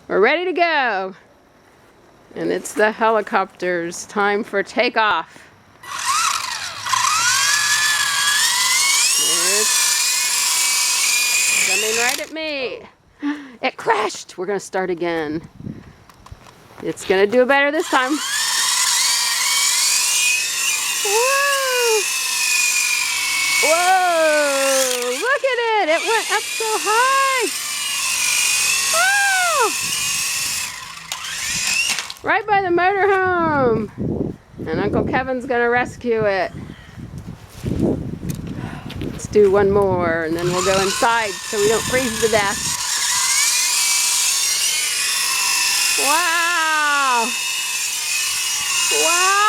We're ready to go. And it's the helicopters. Time for takeoff. It's coming right at me. It crashed. We're going to start again. It's going to do better this time. Whoa! Whoa! Look at it! It went up so high. Oh! Right by the motorhome. And Uncle Kevin's going to rescue it. Let's do one more and then we'll go inside so we don't freeze to death. Wow! Wow!